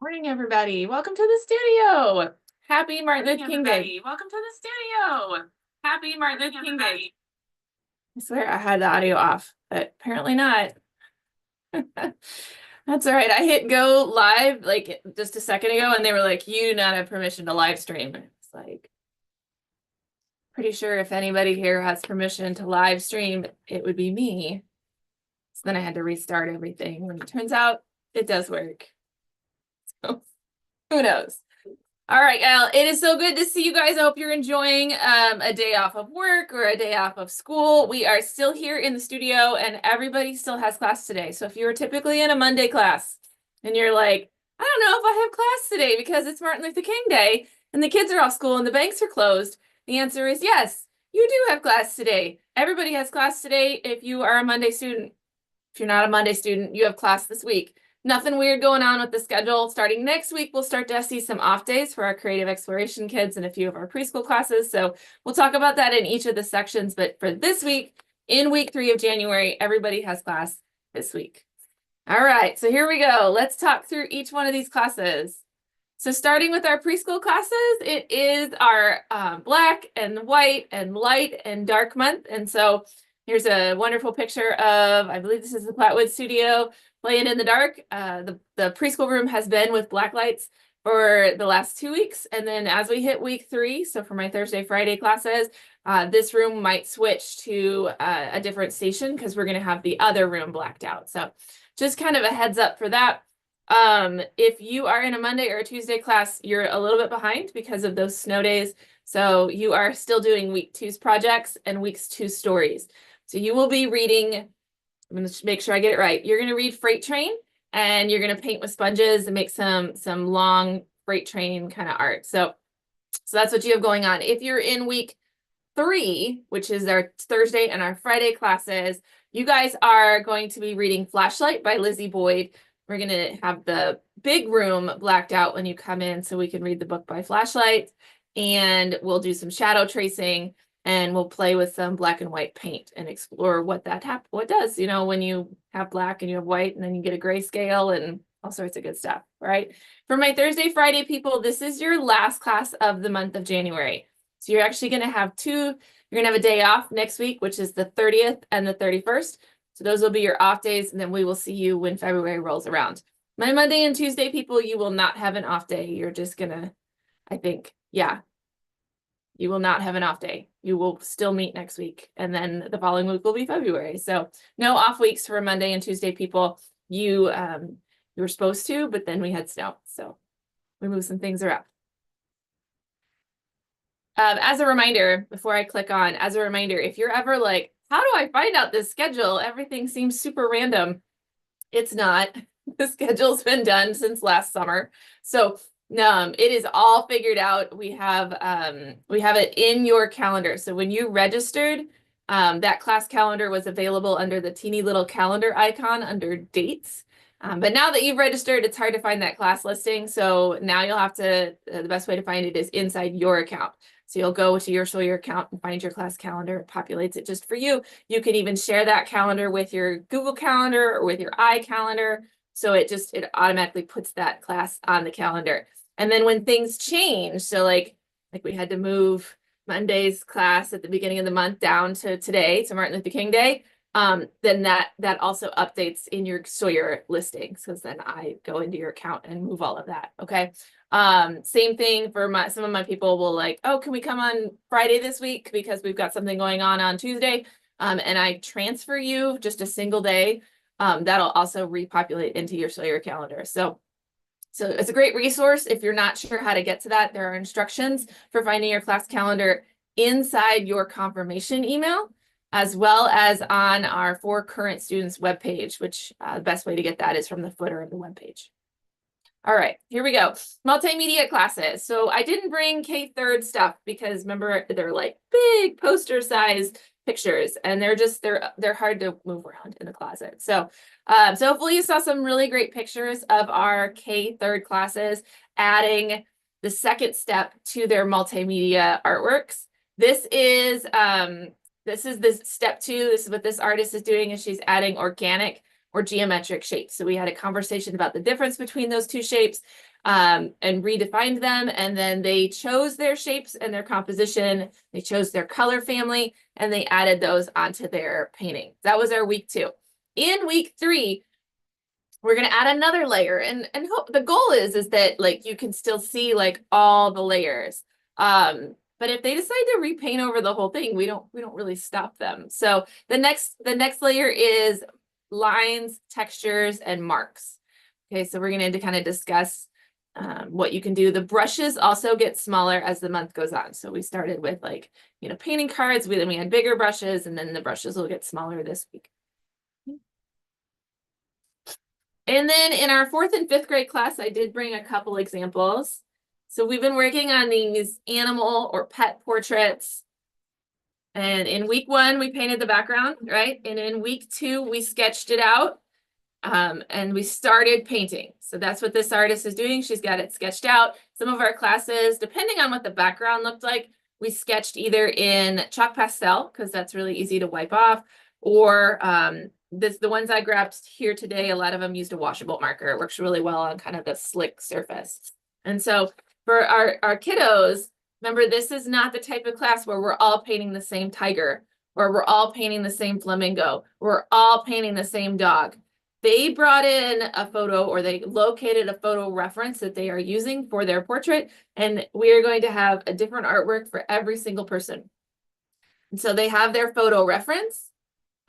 Morning, everybody. Welcome to the studio. Happy Martin Luther King Day. Welcome to the studio. Happy Martin Luther King Day. I swear I had the audio off, but apparently not. That's all right. I hit go live like just a second ago, and they were like, "You do not have permission to live stream." It's like, pretty sure if anybody here has permission to live stream, it would be me. So then I had to restart everything. And it turns out it does work. So who knows? All right, Al, it is so good to see you guys. I hope you're enjoying a day off of work or a day off of school. We are still here in the studio and everybody still has class today. So if you were typically in a Monday class and you're like, I don't know if I have class today because it's Martin Luther King Day and the kids are off school and the banks are closed, the answer is yes, you do have class today. Everybody has class today if you are a Monday student. If you're not a Monday student, you have class this week. Nothing weird going on with the schedule. Starting next week, we'll start to see some off days for our creative exploration kids and a few of our preschool classes. So we'll talk about that in each of the sections. But for this week, in week 3 of January, everybody has class this week. All right, so here we go. Let's talk through each one of these classes. So starting with our preschool classes, it is our black and white and light and dark month. And so here's a wonderful picture of, I believe this is the Flatwood Studio, playing in the dark. The preschool room has been with black lights for the last 2 weeks. And then as we hit week 3, so for my Thursday, Friday classes, this room might switch to a different station because we're going to have the other room blacked out. So just kind of a heads up for that. If you are in a Monday or a Tuesday class, you're a little bit behind because of those snow days. So you are still doing week 2's projects and week 2's stories. So you will be reading, I'm going to make sure I get it right. You're going to read Freight Train and you're going to paint with sponges and make some long freight train kind of art. So that's what you have going on. If you're in week 3, which is our Thursday and our Friday classes, you guys are going to be reading Flashlight by Lizzie Boyd. We're going to have the big room blacked out when you come in so we can read the book by flashlight, and we'll do some shadow tracing and we'll play with some black and white paint and explore what does, you know, when you have black and you have white and then you get a grayscale and all sorts of good stuff, right? For my Thursday, Friday people, this is your last class of the month of January. So you're actually going to have you're going to have a day off next week, which is the 30th and the 31st. So those will be your off days, and then we will see you when February rolls around. My Monday and Tuesday people, you will not have an off day. You're just gonna, I think, yeah, you will not have an off day. You will still meet next week, and then the following week will be February. So no off weeks for Monday and Tuesday people. You were supposed to, but then we had snow, so we moved some things around. As a reminder, before I click on, as a reminder, if you're ever like, how do I find out this schedule? Everything seems super random. It's not. The schedule's been done since last summer. So it is all figured out. We have it in your calendar. So when you registered, that class calendar was available under the teeny little calendar icon under dates. But now that you've registered, it's hard to find that class listing. So now you'll have to, the best way to find it is inside your account. So you'll go to your Sawyer account and find your class calendar. It populates it just for you. You can even share that calendar with your Google Calendar or with your iCalendar. So it automatically puts that class on the calendar. And then when things change, so like we had to move Monday's class at the beginning of the month down to today, to Martin Luther King Day, then that also updates in your Sawyer listings, because then I go into your account and move all of that. Okay. Same thing for some of my people will like, oh, can we come on Friday this week because we've got something going on Tuesday, and I transfer you just a single day. That'll also repopulate into your Sawyer calendar. So it's a great resource. If you're not sure how to get to that, there are instructions for finding your class calendar inside your confirmation email, as well as on our For Current Students webpage, which the best way to get that is from the footer of the webpage. All right, here we go. Multimedia classes. So I didn't bring K-3 stuff because remember, they're like big poster size pictures and they're hard to move around in the closet. So hopefully you saw some really great pictures of our K-3 classes adding the second step to their multimedia artworks. This is this step 2. This is what this artist is doing, is she's adding organic or geometric shapes. So we had a conversation about the difference between those two shapes and redefined them. And then they chose their shapes and their composition. They chose their color family and they added those onto their painting. That was our week 2. In week 3, we're going to add another layer, and the goal is that like you can still see like all the layers. But if they decide to repaint over the whole thing, we don't really stop them. So the next layer is lines, textures, and marks. Okay, so we're going to kind of discuss what you can do. The brushes also get smaller as the month goes on. So we started with like, painting cards. Then we had bigger brushes, and then the brushes will get smaller this week. And then in our 4th and 5th grade class, I did bring a couple examples. So we've been working on these animal or pet portraits. And in week 1, we painted the background, right? And in week 2, we sketched it out and we started painting. So that's what this artist is doing. She's got it sketched out. Some of our classes, depending on what the background looked like, we sketched either in chalk pastel, because that's really easy to wipe off, or the ones I grabbed here today, a lot of them used a washable marker. It works really well on kind of the slick surface. And so for our kiddos, remember, this is not the type of class where we're all painting the same tiger, or we're all painting the same flamingo, we're all painting the same dog. They brought in a photo, or they located a photo reference that they are using for their portrait, and we are going to have a different artwork for every single person. And so they have their photo reference.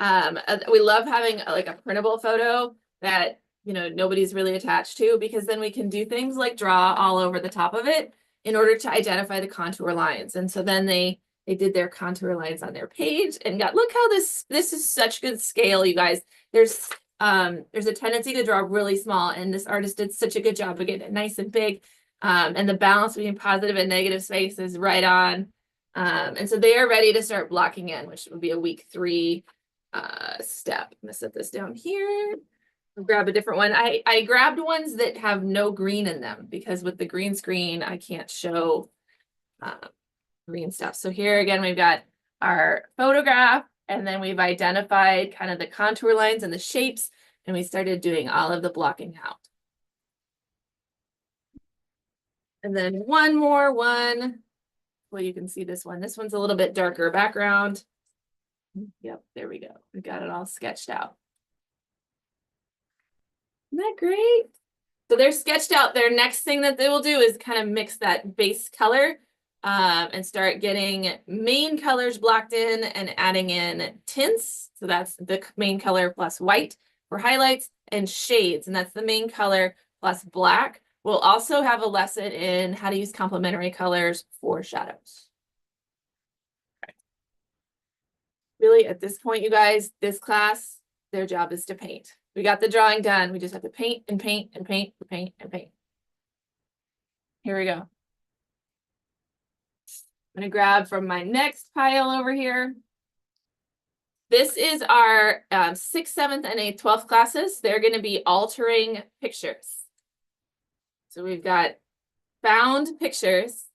We love having like a printable photo that nobody's really attached to, because then we can do things like draw all over the top of it in order to identify the contour lines. And so then they did their contour lines on their page and look how this is such good scale, you guys. There's a tendency to draw really small, and this artist did such a good job of getting it nice and big. And the balance between positive and negative space is right on. And so they are ready to start blocking in, which would be a week 3 step. I'm gonna set this down here. I'll grab a different one. I grabbed ones that have no green in them, because with the green screen I can't show green stuff. So here again, we've got our photograph, and then we've identified kind of the contour lines and the shapes, and we started doing all of the blocking out. And then one more one. Well, you can see this one. This one's a little bit darker background. Yep, there we go. We got it all sketched out. Isn't that great? So they're sketched out. Their next thing that they will do is kind of mix that base color and start getting main colors blocked in and adding in tints. So that's the main color plus white for highlights, and shades. And that's the main color plus black. We'll also have a lesson in how to use complementary colors for shadows. Really, at this point, you guys, this class, their job is to paint. We got the drawing done. We just have to paint and paint and paint and paint and paint. Here we go. I'm going to grab from my next pile over here. This is our 6th, 7th, and 8th, 12th classes. They're going to be altering pictures. So we've got found pictures,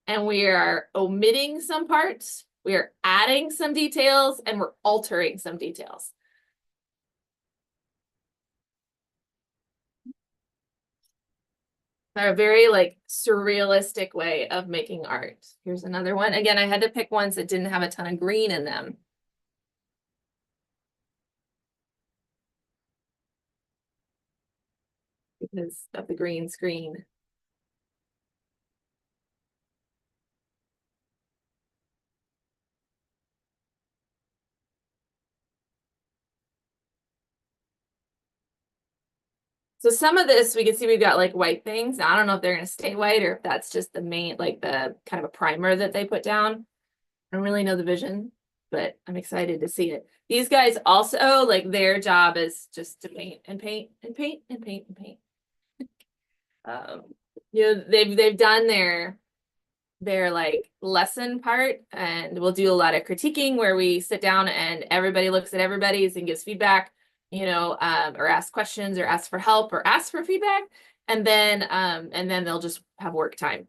and we are omitting some parts. We are adding some details, and we're altering some details. They're a very like surrealistic way of making art. Here's another one. Again, I had to pick ones that didn't have a ton of green in them. Because of the green screen. So some of this, we can see we've got like white things. Now, I don't know if they're going to stay white or if that's just the main, like the kind of a primer that they put down. I don't really know the vision, but I'm excited to see it. These guys also, like, their job is just to paint and paint and paint and paint and paint. They've done their like lesson part, and we'll do a lot of critiquing where we sit down and everybody looks at everybody's and gives feedback, or ask questions or ask for help or ask for feedback, and then they'll just have work time.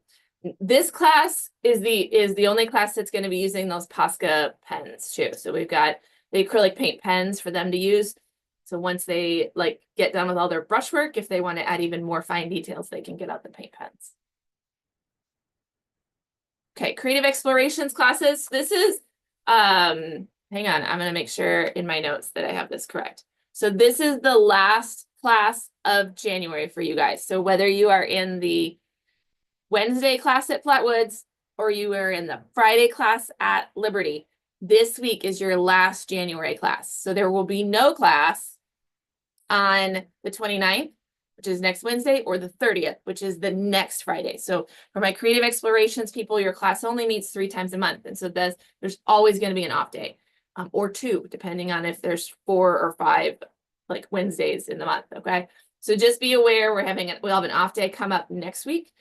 This class is the only class that's going to be using those Posca pens too. So we've got the acrylic paint pens for them to use. So once they like get done with all their brushwork, if they want to add even more fine details, they can get out the paint pens. Okay, creative explorations classes. This is, hang on, I'm gonna make sure in my notes that I have this correct. So this is the last class of January for you guys. So whether you are in the Wednesday class at Flatwoods or you are in the Friday class at Liberty, this week is your last January class. So there will be no class on the 29th, which is next Wednesday, or the 30th, which is the next Friday. So for my creative explorations people, your class only meets 3 times a month. And so there's always going to be an off day, or 2, depending on if there's 4 or 5 like Wednesdays in the month. Okay. So just be aware we'll have an off day come up next week.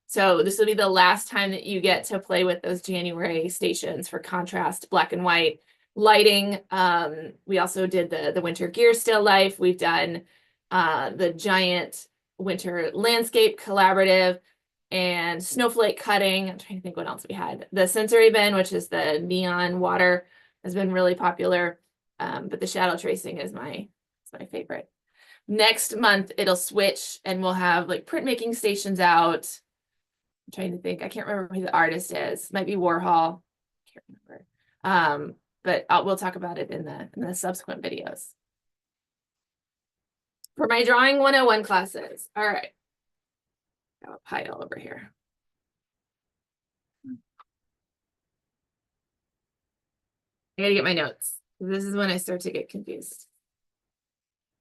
So this will be the last time that you get to play with those January stations for contrast, black and white lighting. We also did the winter gear still life. We've done the giant winter landscape collaborative and snowflake cutting. I'm trying to think what else we had. The sensory bin, which is the neon water, has been really popular. But the shadow tracing is my favorite. Next month it'll switch and we'll have like printmaking stations out. I'm trying to think. I can't remember who the artist is. Might be Warhol. Can't remember. But we'll talk about it in the subsequent videos. For my drawing 101 classes. All right. Got a pile over here. I gotta get my notes. This is when I start to get confused.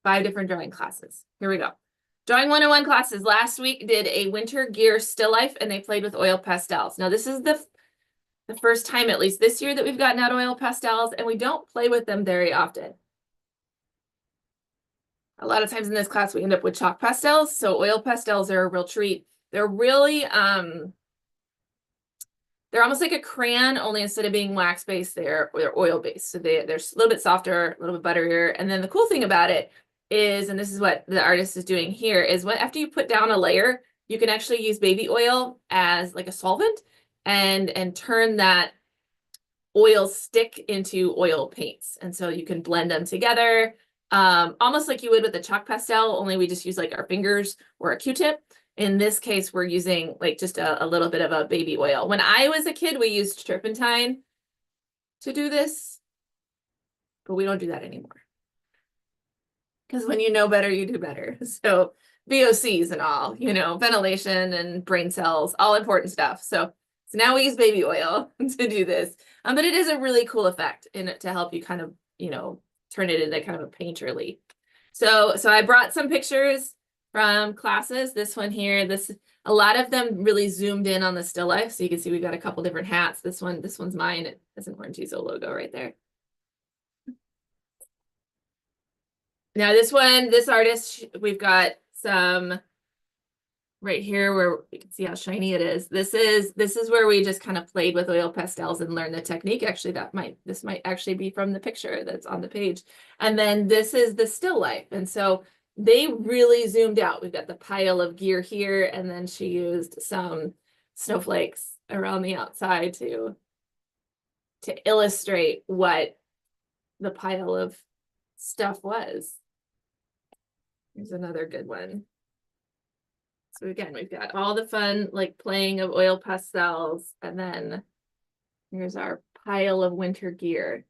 5 different drawing classes. Here we go. Drawing 101 classes last week did a winter gear still life and they played with oil pastels. Now this is the first time, at least this year, that we've gotten out oil pastels, and we don't play with them very often. A lot of times in this class, we end up with chalk pastels. So oil pastels are a real treat. They're really, they're almost like a crayon, only instead of being wax-based, they're oil-based. So they're a little bit softer, a little bit butterier. And then the cool thing about it is, and this is what the artist is doing here, is after you put down a layer, you can actually use baby oil as like a solvent and turn that oil stick into oil paints. And so you can blend them together, almost like you would with a chalk pastel, only we just use like our fingers or a Q-tip. In this case, we're using like just a little bit of a baby oil. When I was a kid, we used turpentine to do this, but we don't do that anymore. Because when you know better, you do better. So VOCs and all, ventilation and brain cells, all important stuff. So now we use baby oil to do this. But it is a really cool effect to help you kind of, turn it into kind of a painterly. So I brought some pictures from classes. This one here, a lot of them really zoomed in on the still life. So you can see we've got a couple different hats. This one's mine. It has an orange Easel logo right there. Now this artist, we've got some right here where you can see how shiny it is. This is where we just kind of played with oil pastels and learned the technique. Actually, this might actually be from the picture that's on the page. And then this is the still life. And so they really zoomed out. We've got the pile of gear here, and then she used some snowflakes around the outside to illustrate what the pile of stuff was. Here's another good one. So again, we've got all the fun like playing of oil pastels, and then here's our pile of winter gear.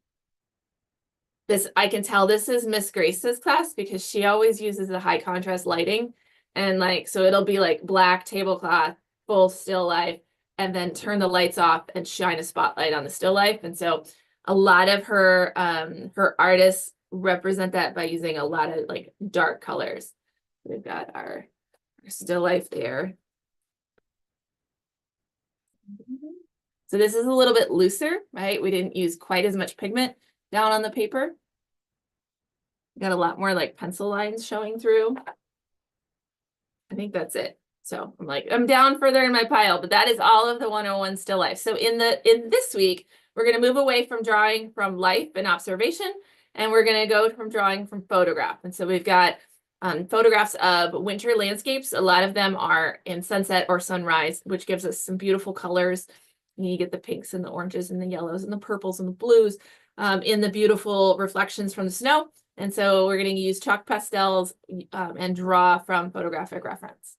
I can tell this is Miss Grace's class because she always uses the high contrast lighting, and so it'll be like black tablecloth, full still life, and then turn the lights off and shine a spotlight on the still life. And so a lot of her artists represent that by using a lot of like dark colors. We've got our still life there. So this is a little bit looser, right? We didn't use quite as much pigment down on the paper. Got a lot more like pencil lines showing through. I think that's it. So I'm down further in my pile, but that is all of the 101 still life. So in this week, we're going to move away from drawing from life and observation, and we're going to go from drawing from photograph. And so we've got photographs of winter landscapes. A lot of them are in sunset or sunrise, which gives us some beautiful colors. You get the pinks and the oranges and the yellows and the purples and the blues in the beautiful reflections from the snow. And so we're going to use chalk pastels and draw from photographic reference.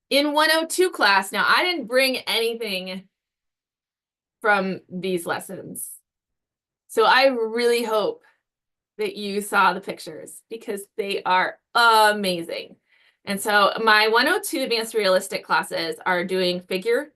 In 102 class, now I didn't bring anything from these lessons. So I really hope that you saw the pictures because they are amazing. And so my 102 advanced realistic classes are doing figure,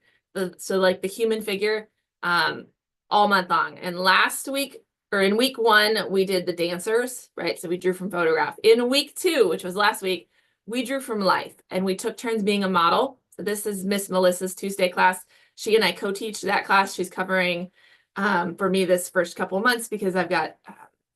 so like the human figure, all month long. And last week, or in week 1, we did the dancers, right? So we drew from photograph. In week 2, which was last week, we drew from life and we took turns being a model. So this is Miss Melissa's Tuesday class. She and I co-teach that class. She's covering for me this first couple months because I've got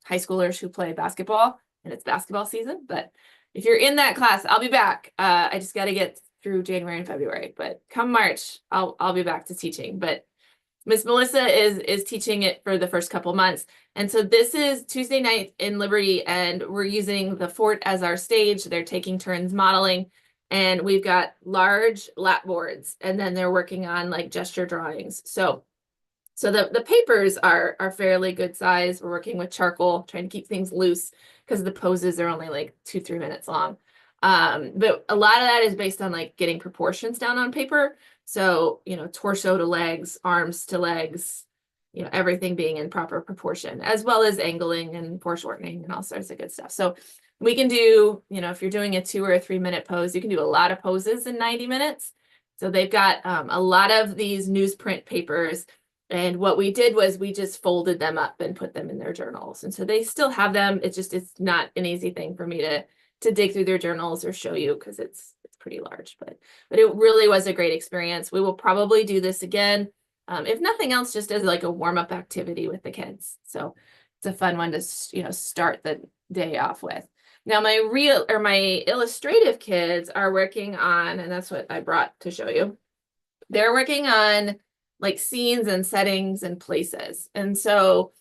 high schoolers who play basketball and it's basketball season. But if you're in that class, I'll be back. I just got to get through January and February, but come March, I'll be back to teaching. But Miss Melissa is teaching it for the first couple months. And so this is Tuesday night in Liberty, and we're using the fort as our stage. They're taking turns modeling, and we've got large lap boards, and then they're working on like gesture drawings. So the papers are fairly good size. We're working with charcoal, trying to keep things loose because the poses are only like 2-3 minutes long. But a lot of that is based on like getting proportions down on paper. So, you know, torso to legs, arms to legs, you know, everything being in proper proportion, as well as angling and foreshortening and all sorts of good stuff. So we can do, you know, if you're doing a 2 or 3 minute pose, you can do a lot of poses in 90 minutes. So they've got a lot of these newsprint papers. And what we did was we just folded them up and put them in their journals. And so they still have them. It's not an easy thing for me to dig through their journals or show you because it's pretty large, but it really was a great experience. We will probably do this again. If nothing else, just as like a warm-up activity with the kids. So it's a fun one to, you know, start the day off with. Now my illustrative kids are working on, and that's what I brought to show you. They're working on like scenes and settings and places. And so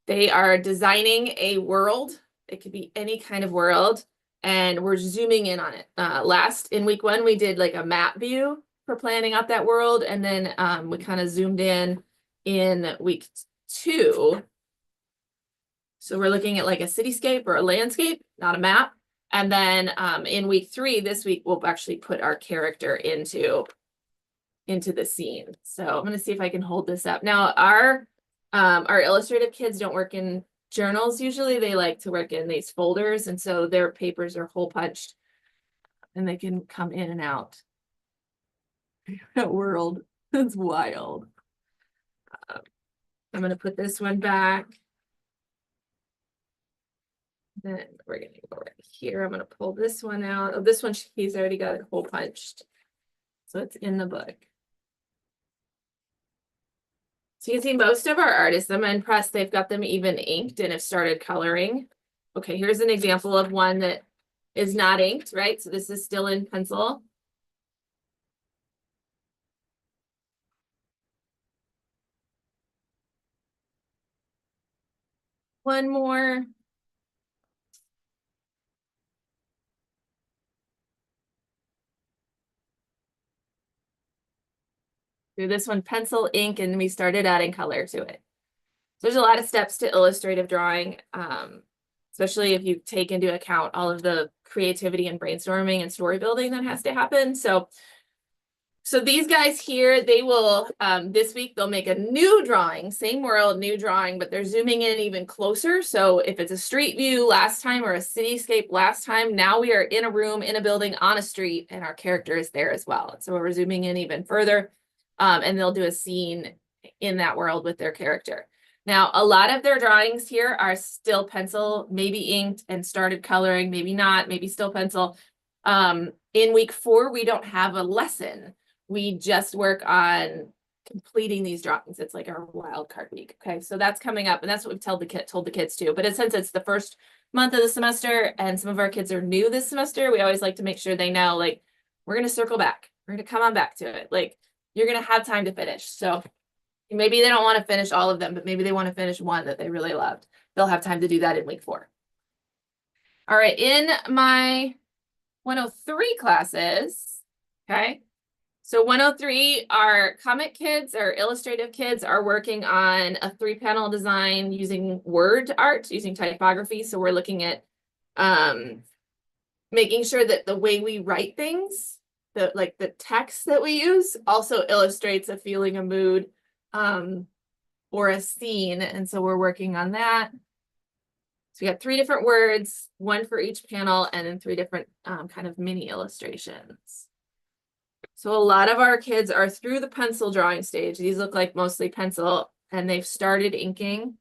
they are designing a world. It could be any kind of world. And we're zooming in on it. In week 1, we did like a map view for planning out that world. And then we kind of zoomed in week 2. So we're looking at like a cityscape or a landscape, not a map. And then in week 3, this week, we'll actually put our character into the scene. So I'm going to see if I can hold this up. Now, our illustrative kids don't work in journals. Usually they like to work in these folders. And so their papers are hole punched and they can come in and out. That world is wild. I'm going to put this one back. Then we're going to go right here. I'm going to pull this one out. Oh, this one, he's already got it hole punched. So it's in the book. So you can see most of our artists, I'm impressed, they've got them even inked and have started coloring. Okay, here's an example of one that is not inked, right? So this is still in pencil. One more. Do this one pencil, ink, and we started adding color to it. So there's a lot of steps to illustrative drawing, especially if you take into account all of the creativity and brainstorming and story building that has to happen. So these guys here, they will, this week, they'll make a new drawing, same world, new drawing, but they're zooming in even closer. So if it's a street view last time or a cityscape last time, now we are in a room, in a building, on a street, and our character is there as well. So we're zooming in even further, and they'll do a scene in that world with their character. Now, a lot of their drawings here are still pencil, maybe inked and started coloring, maybe not, maybe still pencil. In week 4, we don't have a lesson. We just work on completing these drawings. It's like our wild card week. Okay, so that's coming up, and that's what we've told the kids too. But since it's the first month of the semester, and some of our kids are new this semester, we always like to make sure they know, like, we're gonna circle back. We're gonna come on back to it. Like, you're gonna have time to finish. So maybe they don't want to finish all of them, but maybe they want to finish one that they really loved. They'll have time to do that in week 4. All right, in my 103 classes, okay, So 103, our comic kids or illustrative kids are working on a 3-panel design using word art, using typography. So we're looking at making sure that the way we write things, the text that we use also illustrates a feeling, a mood, or a scene. And so we're working on that. So we got 3 different words, 1 for each panel, and then 3 different kind of mini illustrations. So a lot of our kids are through the pencil drawing stage. These look like mostly pencil, and they've started inking.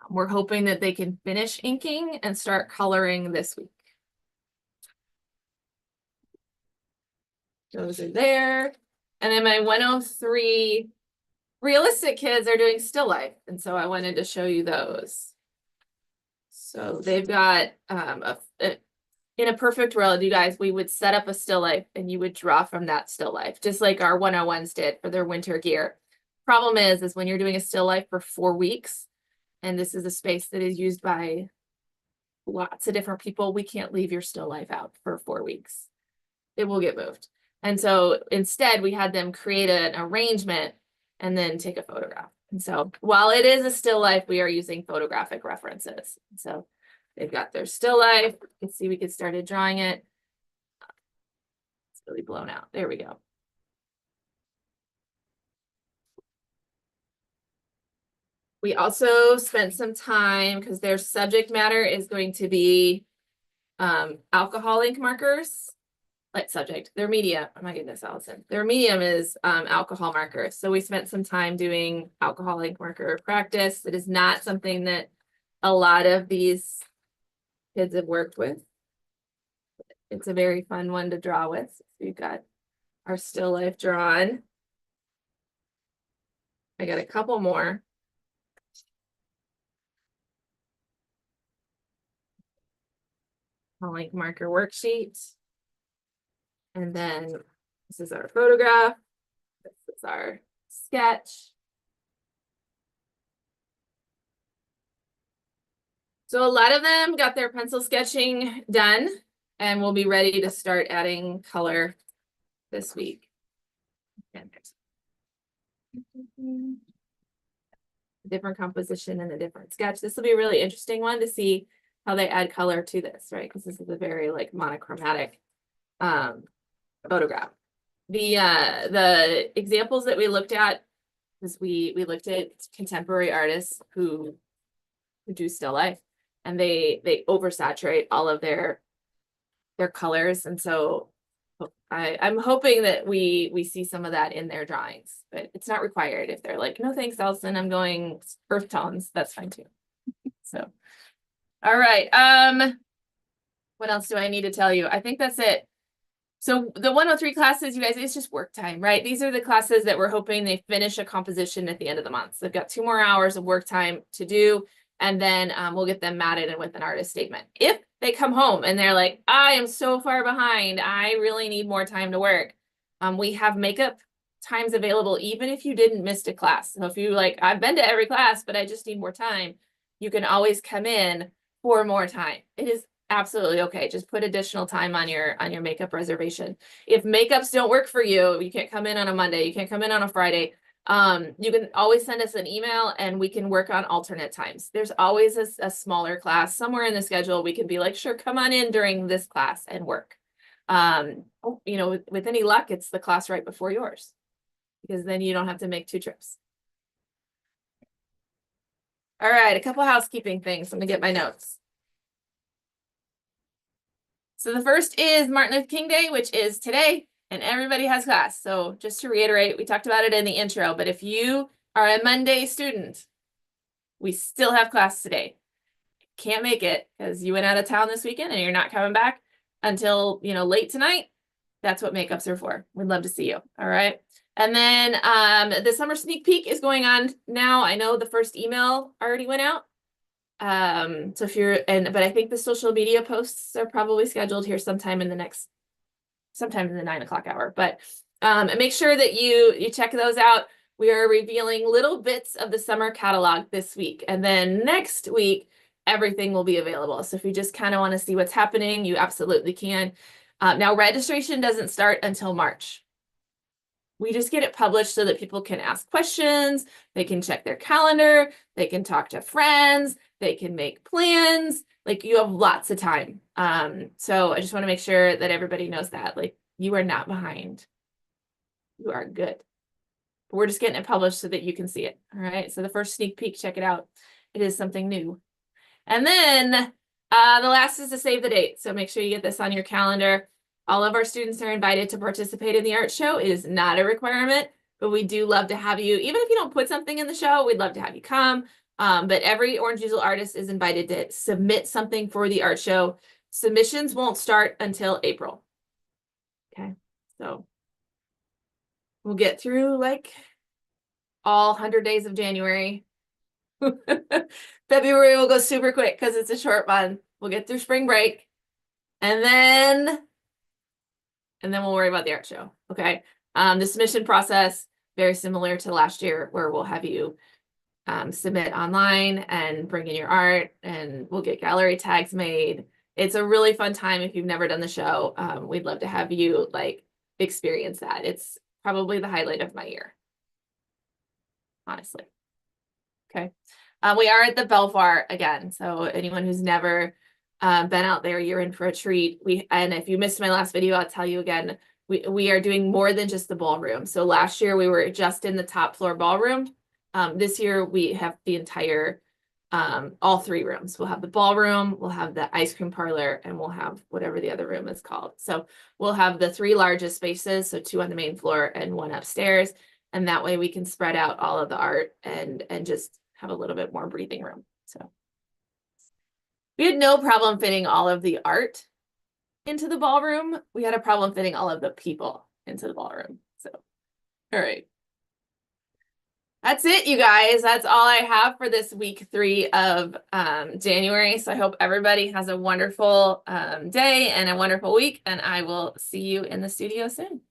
We're hoping that they can finish inking and start coloring this week. Those are there. And then my 103 realistic kids are doing still life. And so I wanted to show you those. So they've got in a perfect world, you guys, we would set up a still life and you would draw from that still life, just like our 101s did for their winter gear. Problem is when you're doing a still life for 4 weeks, and this is a space that is used by lots of different people, we can't leave your still life out for 4 weeks. It will get moved. And so instead we had them create an arrangement and then take a photograph. And so while it is a still life, we are using photographic references. So they've got their still life. You can see we get started drawing it. It's really blown out. There we go. We also spent some time because their subject matter is going to be alcohol ink markers. Like subject, their medium, oh my goodness, Allison. Their medium is alcohol markers. So we spent some time doing alcohol ink marker practice. It is not something that a lot of these kids have worked with. It's a very fun one to draw with. So we've got our still life drawn. I got a couple more. Alcohol ink marker worksheet. And then this is our photograph. This is our sketch. So a lot of them got their pencil sketching done and we'll be ready to start adding color this week. Different composition and a different sketch. This will be a really interesting one to see how they add color to this, right? Because this is a very like monochromatic photograph. The examples that we looked at is we looked at contemporary artists who do still life, and they oversaturate all of their colors, and so I'm hoping that we see some of that in their drawings, but it's not required. If they're like, no thanks, Allison, I'm going earth tones, that's fine too. So all right, what else do I need to tell you? I think that's it. So the 103 classes, you guys, it's just work time, right? These are the classes that we're hoping they finish a composition at the end of the month. So they've got 2 more hours of work time to do, and then we'll get them matted and with an artist statement. If they come home and they're like, I am so far behind, I really need more time to work, we have makeup times available, even if you didn't miss a class. So if you like, I've been to every class, but I just need more time, you can always come in for more time. It is absolutely okay. Just put additional time on your makeup reservation. If makeups don't work for you, you can't come in on a Monday, you can't come in on a Friday. You can always send us an email and we can work on alternate times. There's always a smaller class somewhere in the schedule. We can be like, sure, come on in during this class and work. You know, with any luck, it's the class right before yours, because then you don't have to make 2 trips. All right, a couple housekeeping things. Let me get my notes. So the first is Martin Luther King Day, which is today, and everybody has class. So just to reiterate, we talked about it in the intro, but if you are a Monday student, we still have class today. Can't make it because you went out of town this weekend and you're not coming back until, you know, late tonight. That's what makeups are for. We'd love to see you. All right. And then the summer sneak peek is going on now. I know the first email already went out. So if you're, but I think the social media posts are probably scheduled here sometime in the 9 o'clock hour, but make sure that you check those out. We are revealing little bits of the summer catalog this week, and then next week everything will be available. So if you just kind of want to see what's happening, you absolutely can. Now registration doesn't start until March. We just get it published so that people can ask questions, they can check their calendar, they can talk to friends, they can make plans. Like you have lots of time. So I just want to make sure that everybody knows that. Like you are not behind. You are good. But we're just getting it published so that you can see it. All right. So the first sneak peek, check it out. It is something new. And then the last is to save the date. So make sure you get this on your calendar. All of our students are invited to participate in the art show. It is not a requirement, but we do love to have you. Even if you don't put something in the show, we'd love to have you come. But every Orange Easel artist is invited to submit something for the art show. Submissions won't start until April. Okay, so we'll get through like all 100 days of January. February will go super quick because it's a short month. We'll get through spring break. And then we'll worry about the art show. Okay. The submission process, very similar to last year, where we'll have you submit online and bring in your art, and we'll get gallery tags made. It's a really fun time if you've never done the show. We'd love to have you like experience that. It's probably the highlight of my year, honestly. Okay. We are at the Belvoir again. So anyone who's never been out there, you're in for a treat. And if you missed my last video, I'll tell you again, we are doing more than just the ballroom. So last year we were just in the top floor ballroom. This year we have the entire, all three rooms. We'll have the ballroom, we'll have the ice cream parlor, and we'll have whatever the other room is called. So we'll have the three largest spaces. So 2 on the main floor and 1 upstairs. And that way we can spread out all of the art and just have a little bit more breathing room. So we had no problem fitting all of the art into the ballroom. We had a problem fitting all of the people into the ballroom. So, all right. That's it, you guys. That's all I have for this week 3 of January. So I hope everybody has a wonderful day and a wonderful week, and I will see you in the studio soon.